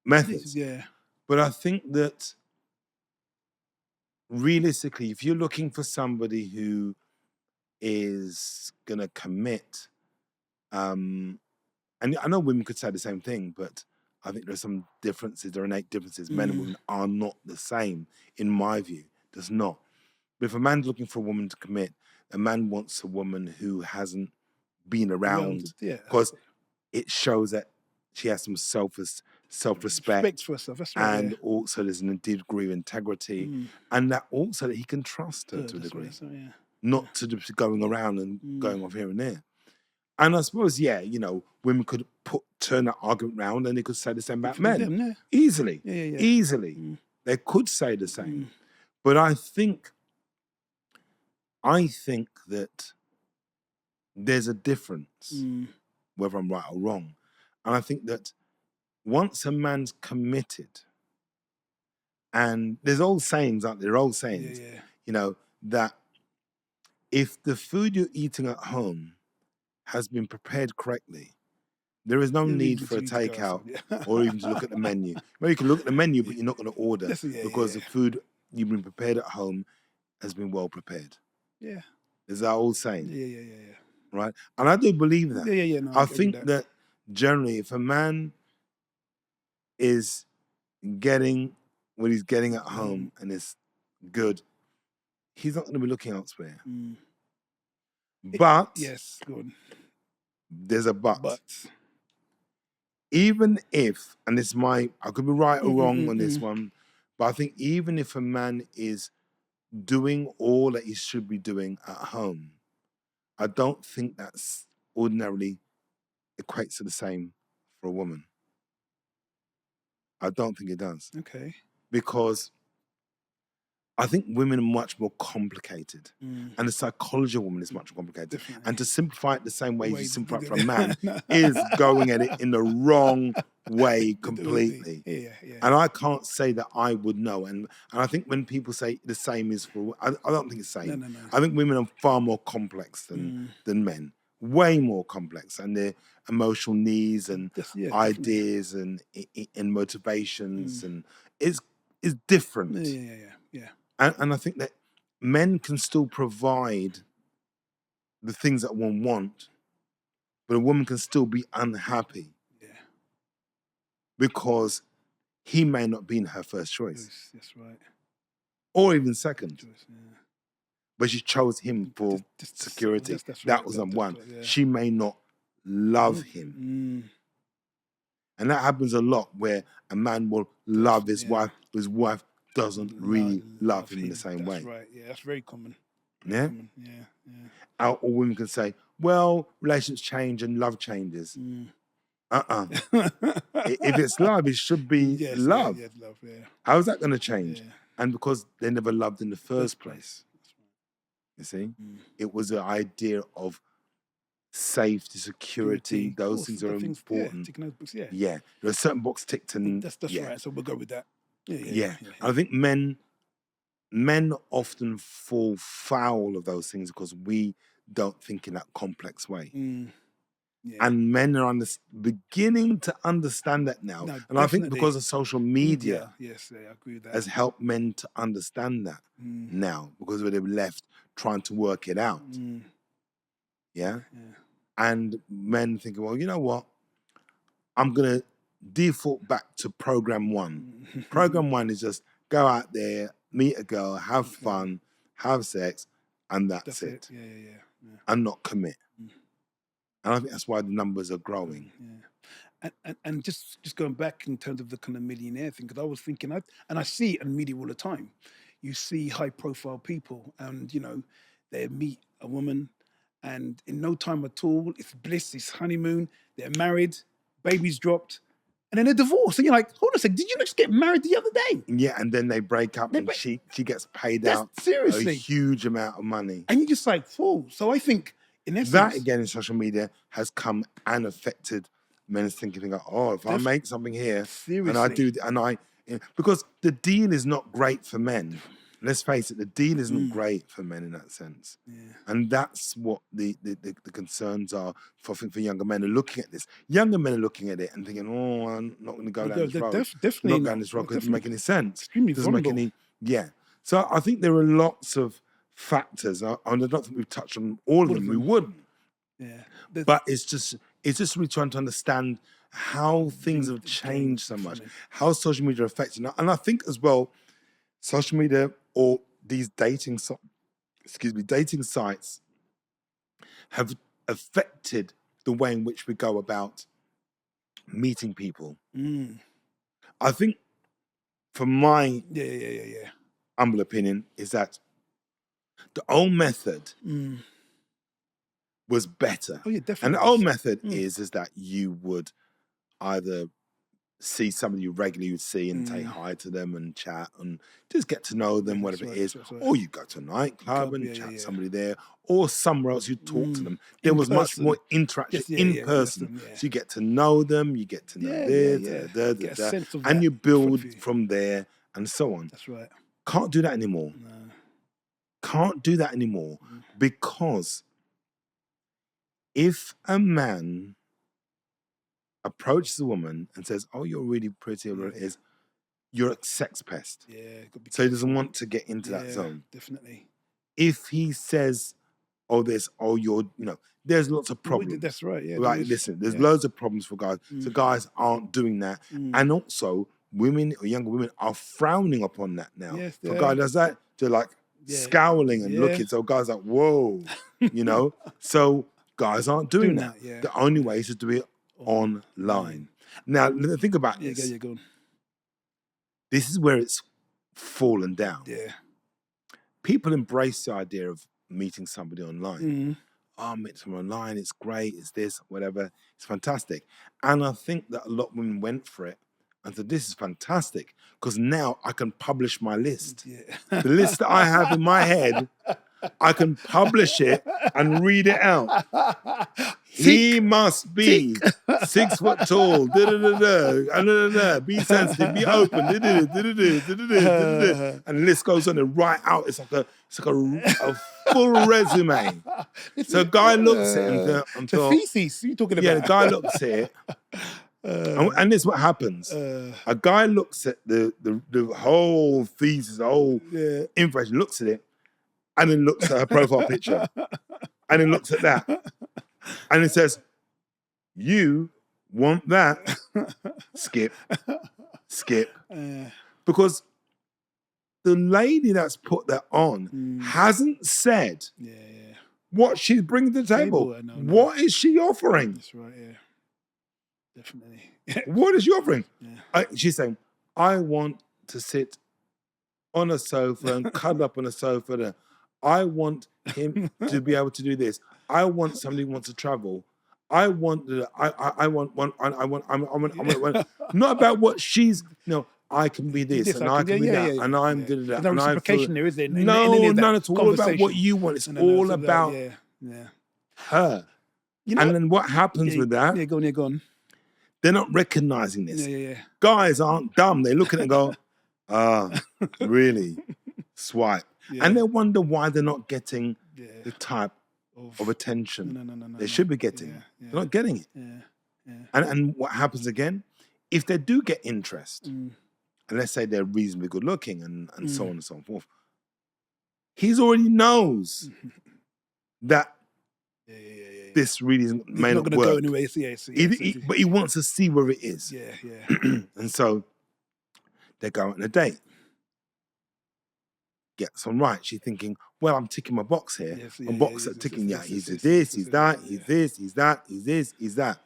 methods. But I think that realistically, if you're looking for somebody who is gonna commit, and I know women could say the same thing, but I think there's some differences, there are innate differences. Men and women are not the same, in my view. There's not. But if a man's looking for a woman to commit, a man wants a woman who hasn't been around, because it shows that she has some self-respect for herself. That's right, and also there's a degree of integrity, and that also that he can trust her to a degree, not to just going around and going off here and there. And I suppose, women could turn that argument around and they could say the same about men. Easily. Easily. They could say the same. But I think that there's a difference, Mm. whether I'm right or wrong. And I think that once a man's committed, and there's old sayings, aren't there? Old sayings, Yeah. you know, that if the food you're eating at home has been prepared correctly, there is no No need reason for a for you to go takeout outside. Yeah. or even to look at the menu. Well, you can look at the menu, but Yeah. you're not going to order That's yeah. because the food you've been prepared at home has been well prepared. Yeah. Is that old saying, Yeah. right? And I do believe that. Yeah. No, I I agree with think that. that generally, if a man is getting what he's getting at home and is good, he's not going to be looking elsewhere. Mm. But Yes, good. there's a but. But Even if, and this might, I could be right or wrong on this mm. one, but I think even if a man is doing all that he should be doing at home, I don't think that's ordinarily equates to the same for a woman. I don't think it does. Okay. Because I think women are much more complicated. Mm. And the psychology of women is much more complicated. Definitely. And to simplify it the same way as you simplify it for a do man it. is going at it in the wrong way completely. Yeah. And I can't say that I would know. And I think when people say the same is for, I don't think it's the same. No. I think women are far more complex than men. Way more complex. And their emotional needs and ideas and motivations and is different. Yeah. And I think that men can still provide the things that one want, but a woman can still be unhappy. Yeah. Because he may not be in her first choice. Yes, that's right. Or even second. Choice, yeah. But she chose him for security. That was number one. Yeah. She may not love him. And that happens a lot where a man will love his wife, but his wife doesn't really love him in the same way. That's right. Yeah, that's very common. Yeah? Yeah. Or women can say, well, relationships change and love changes. If it's love, it should be love. Yeah, love, yeah. How is that going to change? Yeah. And because they never loved in the first place. You see? It was an idea of safety, security. Those things are important. Ticking those books, yeah. Yeah. There are certain boxes ticked and that's right. So we'll go with that. Yeah. I think men often fall foul of those things because we don't think in that complex way. Yeah. And men are beginning to understand that now. No, and definitely. I think because of social media, yes, I agree with that. has helped men to understand that now, because they've left trying to work it out. Yeah? And men thinking, well, you know what? I'm going to default back to program one. Program one is just go out there, meet a girl, have fun, have sex, and that's it. Yeah. And not commit. And I think that's why the numbers are growing. Yeah. And just going back in terms of the kind of millionaire thing, because I was thinking, and I see it in media all the time. You see high-profile people, and they meet a woman, and in no time at all, it's bliss, it's honeymoon. They're married, baby's dropped, and then they're divorced. And you're like, hold on a second, did you just get married the other day? Yeah, and then they break up, and she gets paid out seriously a huge amount of money. And you're just like, whoa. So I think, in essence, that again in social media has come and affected men's thinking. Oh, if I make something here, seriously, because the deal is not great for men. Let's face it, the deal isn't great for men in that sense. And that's what the concerns are for younger men who are looking at this. Younger men are looking at it and thinking, oh, I'm not going to go down this road. Definitely not going this road because it doesn't make any sense. Extremely vulnerable. So I think there are lots of factors. I don't think we've touched on all of them. We wouldn't. Yeah. But it's just really trying to understand how things have changed so much, how social media affects it. And I think as well, social media or these dating sites have affected the way in which we go about meeting people. I think, for my humble opinion, is that the old method was better. Oh yeah, definitely. And the old method is that you would either see somebody you regularly see and say hi to them and chat and just get to know them, whatever it is. That's right. Or you go to a nightclub Club, and yeah, chat yeah, somebody there, or somewhere else you talk to them. There In was much more person. interaction Yes, yeah, in yeah, person. person, yeah. So you get to know them, you get to know Yeah, this, yeah. Get a da, sense of and that you build for you. from there and so on. That's right. Can't do that anymore. No. Can't do that anymore because if a man approaches a woman and says, "Oh, you're really pretty," or whatever it is, you're a sex pest. Yeah, gotta be So he doesn't careful. want to get into that Yeah, zone. definitely. If he says, "Oh, you're," there's lots of Well, problems. that's right. Yeah, there Right? is. Listen, there's Yeah. loads of problems for guys. So guys aren't doing that, and also women or younger women are frowning upon that now. Yes, For a they guy are. does that, they're like Yeah. scowling and Yeah. looking. So guys are like, whoa, So guys aren't doing that. Yeah. The only way is to do it online. Now, think about Yeah, this. yeah, go on. This is where it's fallen down. Yeah. People embrace the idea of meeting somebody online. Oh, meet someone online, it's great, it's this, whatever, it's fantastic. And I think that a lot of women went for it and said, this is fantastic, because now I can publish my list. Yeah. The list that I have in my head, I can publish it and read it out. He must be 6 foot tall, be sensitive, be open, and the list goes on and right out. It's like a full resume. So a guy looks at it and the thesis you talking about? Yeah, the guy looks at it, and this is what happens. A guy looks at the whole thesis, the whole information, looks at it, and then looks at her profile picture, and then looks at that. And it says, you want that? Skip. Because the lady that's put that on hasn't said what she's bringing to the table. No. What is she offering? That's right, yeah. Definitely. What is she offering? She's saying, I want to sit on a sofa and cuddle up on a sofa. I want him to be able to do this. I want somebody who wants to travel. I want not about what she's, I can be this and I can be that and I'm good at that. There's no reciprocation there, is there? No, none at all about what you want. It's all about her. And then what happens with that? Yeah, go on. They're not recognizing this. Yeah. Guys aren't dumb. They look at it and go, really? Swipe. Yeah. And they wonder why they're not getting the type of attention no, they should be getting. Yeah. They're not getting it. Yeah. And what happens again? If they do get interest, and let's say they're reasonably good looking and so on and so forth, he already knows that this really may not gonna work. go anyway. But he wants to see where it is. Yeah. And so they go out on a date. Gets on right. She's thinking, well, I'm ticking my box here. My box at ticking. He's this, he's that, he's this, he's that, he's this, he's that.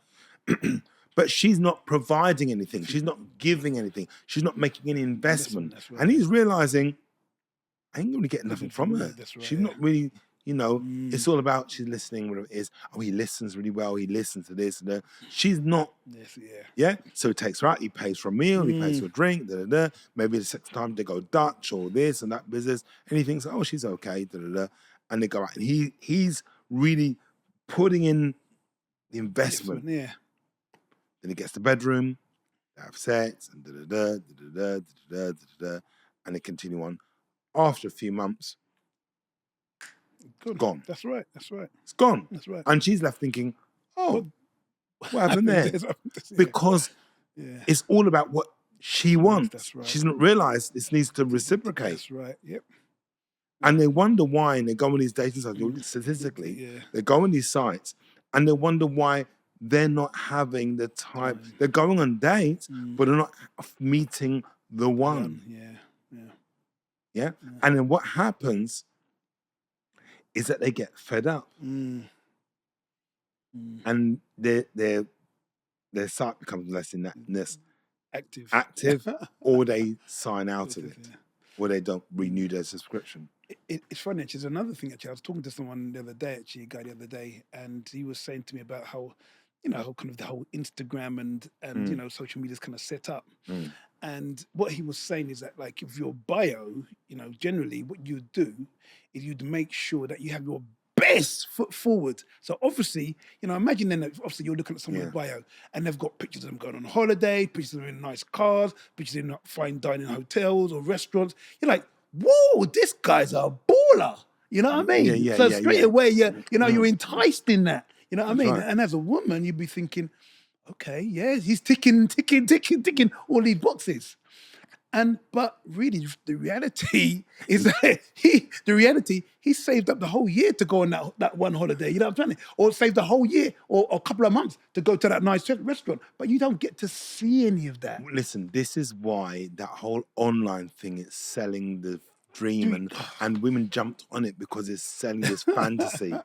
But she's not providing anything. She's not giving anything. She's not making any investment. Right. And he's realizing, I ain't going to get nothing from her. She's not really, it's all about she's listening, whatever it is. Oh, he listens really well. He listens to this and that. She's not. Yeah. So he takes her out. He pays for a meal. He pays for a drink. Maybe the second time they go Dutch or this and that business. And he thinks, oh, she's okay. And they go out. And he's really putting in the investment. Yeah. Then he gets to the bedroom. They have sex and and they continue on. After a few months. Gone. That's right. It's gone. That's right. And she's left thinking, oh, what happened there? Because it's all about what she wants. That's right. She doesn't realize this needs to reciprocate. That's right. Yep. And they wonder why, and they go on these dating sites, statistically, they go on these sites, and they wonder why they're not having the time. They're going on dates, but they're not meeting the one. Yeah. And then what happens is that they get fed up, and their site becomes less active, or they sign out of it, or they don't renew their subscription. It's funny. There's another thing actually. I was talking to someone the other day, a guy the other day, and he was saying to me about how you know, kind of the whole Instagram and you Mm, know, social media's kind of set up. mm. And what he was saying is that, like, if your bio, you know, generally what you do is you'd make sure that you have your best foot forward. So obviously, you know, imagine then that obviously you're looking at someone's Yeah. bio and they've got pictures of them going on holiday, pictures of them in nice cars, pictures of them in fine dining hotels or restaurants. You're like, whoa, this guy's a baller. You know what I Yeah, mean? yeah, So yeah, straight yeah. away, you know, you're Mm, enticed in that. You know what I that's mean? right. And as a woman, you'd be thinking, okay, yeah, he's ticking all these boxes. And but really, the reality is that he saved up the whole year to go on that one holiday. You know what I'm saying? Or saved the whole year or a couple of months to go to that nice restaurant. But you don't get to see any of that. Listen, this is why that whole online thing is selling the dream, Do and women jumped on it because it's selling this fantasy.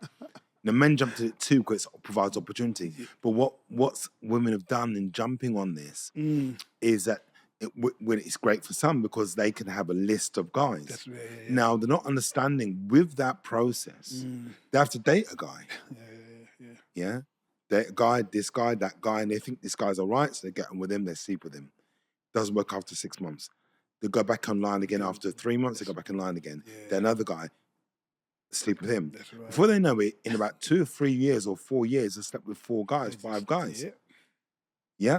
The men jumped at it too because it provides opportunity. But what's women have done in jumping on this mm, is that it's great for some because they can have a list of guys. that's yeah, yeah, Now they're not understanding with that process, they have to date a guy. yeah. Yeah, date a guy, this guy, that guy, and they think this guy's all right, so they get on with him, they sleep with him. Doesn't work after 6 months. They go back online again after 3 months. They go back online again. Yeah. Then another guy, sleep with him. That's right. Before they know it, in about 2 or 3 years or 4 years, they slept with 4 guys, 5 guys. Yeah, Yeah,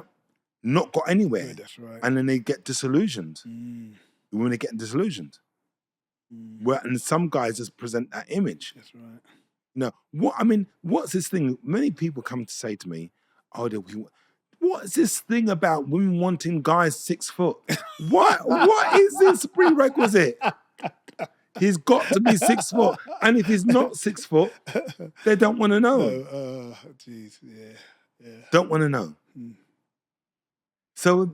not got anywhere. yeah, that's right. And then they get disillusioned. Mm, When they get disillusioned, and some guys just present that image. that's right. No, what's this thing? Many people come to say to me, "Oh, what's this thing about women wanting guys 6 foot? What is this prerequisite? He's got to be 6 foot, and if he's not 6 foot, they don't want to know. Jeez, yeah. Don't want to know. So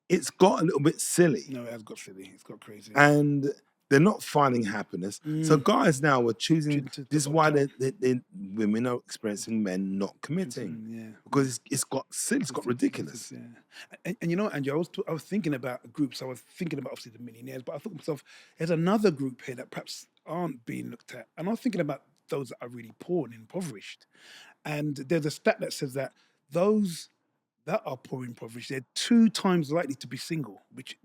it's got a little bit silly, No, it has got silly. It's got crazy. and they're not finding happiness. So guys now are choosing. This is why women are experiencing men not committing. Yeah. Because it's got silly, it's got ridiculous. Yeah. And you know, Andrew, I was thinking about groups. I was thinking about obviously the millionaires, but I thought to myself, there's another group here that perhaps aren't being looked at. And I was thinking about those that are really poor and impoverished. And there's a stat that says that those that are poor and impoverished, they're 2 times likely to be single, which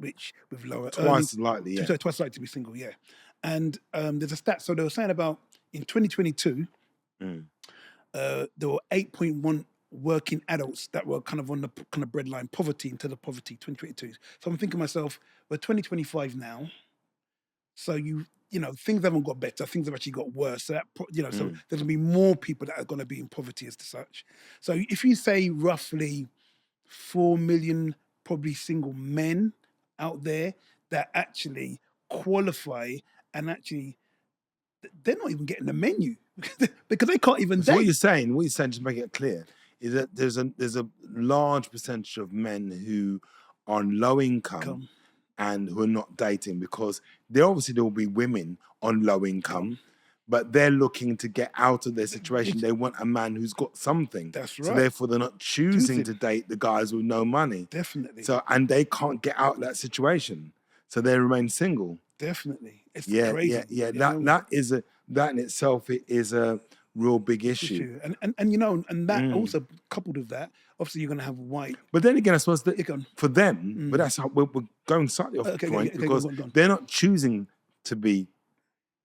with lower Twice earnings, as likely, yeah. twice likely to be single, yeah. And there's a stat. So they were saying about in 2022, there were 8.1 working adults that were kind of on the kind of breadline poverty into the poverty 2022. So I'm thinking to myself, we're 2025 now. So you know, things haven't got better. Things have actually got worse. So that so there's gonna be more people that are gonna be in poverty as such. So if you say roughly 4 million probably single men out there that actually qualify and actually they're not even getting the menu because they can't even So date. what you're saying, just make it clear, is that there's a large percentage of men who are on low income and who are not dating because there will be women on low income, but they're looking to get out of their situation. They want a man who's got something. That's right. So therefore they're not choosing to date the guys with no money. Definitely. So and they can't get out of that situation. So they remain single. Definitely. It's Yeah, crazy. yeah. That in itself is a real big issue. And you know, and that also coupled with that, obviously you're gonna have white. But then again, I suppose that You're gone. for them, but that's how we're going slightly off Okay, point okay, because go on. they're not choosing to be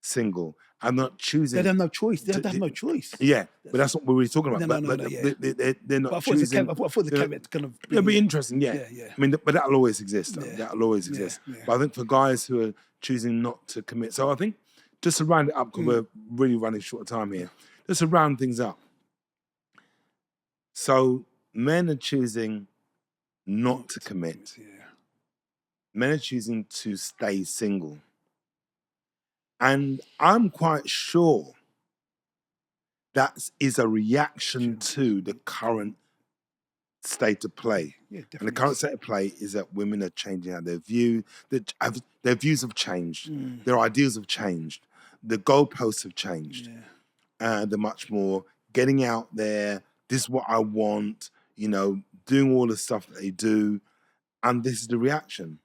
single. I'm not choosing. They have no choice. They have no choice. Yeah, but that's what we were talking about. No, yeah. They're not But I choosing. thought the caveat kind of. It'll be interesting, yeah. Yeah. I mean, but that'll always exist. Though. Yeah. That'll always exist. Yeah. But I think for guys who are choosing not to commit, so I think just to round it up, because we're really running short of time here, just to round things up. So men are choosing not to commit. Yeah. Men are choosing to stay single. And I'm quite sure that is a reaction to the current state of play. Yeah, And the definitely. current state of play is that women are changing how their views have changed. Their ideas have changed. The goalposts have changed. Yeah. They're much more getting out there. This is what I want, doing all the stuff that they do. And this is the reaction.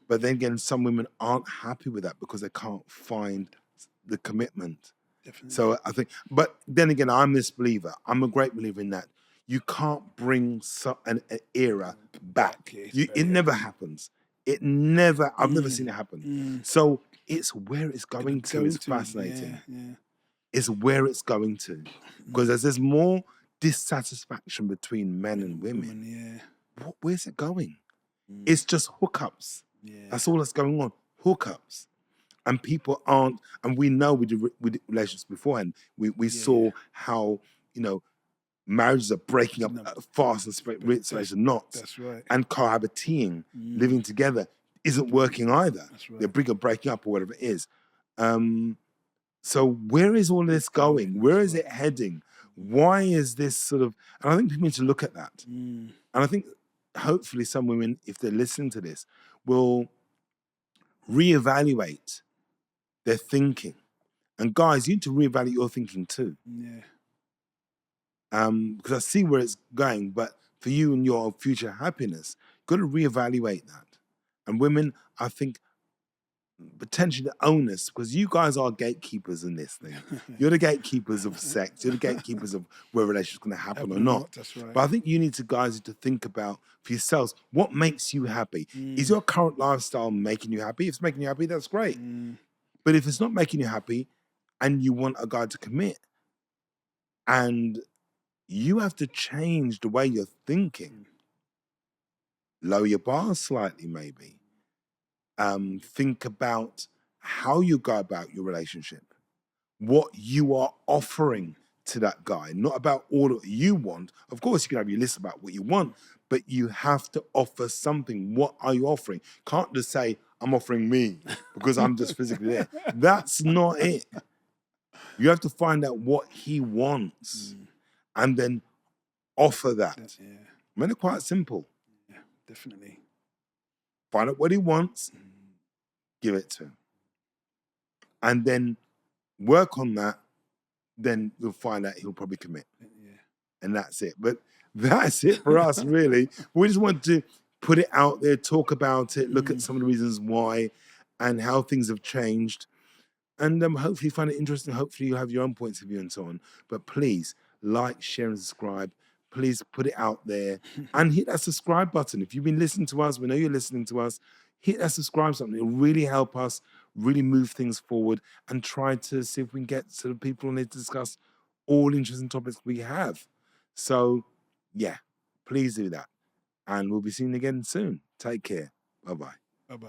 But then again, some women aren't happy with that because they can't find the commitment. Definitely. So I think, but then again, I'm this believer. I'm a great believer in that You can't bring an era back. Yeah, it's It very never happens. It never. I've never seen it happen. mm. So it's where it's going to. Going It's to, fascinating. yeah. It's where it's going to, because as there's more dissatisfaction between men and women, Yeah. where's it going? It's just hookups. Yeah. That's all that's going on. Hookups. And people aren't, and we know with relationships beforehand, we saw how, marriages are breaking up fast and straight knots. That's right. And cohabiting, living together, isn't working either. That's right. They're breaking up or whatever it is. So where is all this going? Where is it heading? Why is this sort of, and I think people need to look at that. And I think hopefully some women, if they're listening to this, will reevaluate their thinking. And guys, you need to reevaluate your thinking too. Yeah. Because I see where it's going, but for you and your future happiness, you've got to reevaluate that. And women, I think, potentially the onus, because you guys are gatekeepers in this thing. You're the gatekeepers of sex. You're the gatekeepers of where relationship's going to happen or not. That's right. But I think you need to, guys, to think about for yourselves, what makes you happy? Is your current lifestyle making you happy? If it's making you happy, that's great. But if it's not making you happy and you want a guy to commit, and you have to change the way you're thinking, lower your bar slightly maybe. Think about how you go about your relationship, what you are offering to that guy, not about all that you want. Of course, you can have your list about what you want, but you have to offer something. What are you offering? Can't just say, I'm offering me because I'm just physically there. That's not it. You have to find out what he wants and then offer that. Yeah. Make it quite simple. Yeah, definitely. Find out what he wants, give it to him. And then work on that, then you'll find out he'll probably commit. Yeah. And that's it. But that's it for us, really. We just want to put it out there, talk about it, look at some of the reasons why and how things have changed. And hopefully you find it interesting. Hopefully you have your own points of view and so on. But please like, share, and subscribe. Please put it out there and hit that subscribe button. If you've been listening to us, we know you're listening to us, hit that subscribe button. It'll really help us really move things forward and try to see if we can get sort of people on here to discuss all interesting topics we have. So, yeah, please do that. And we'll be seeing you again soon. Take care. Bye-bye. Bye-bye.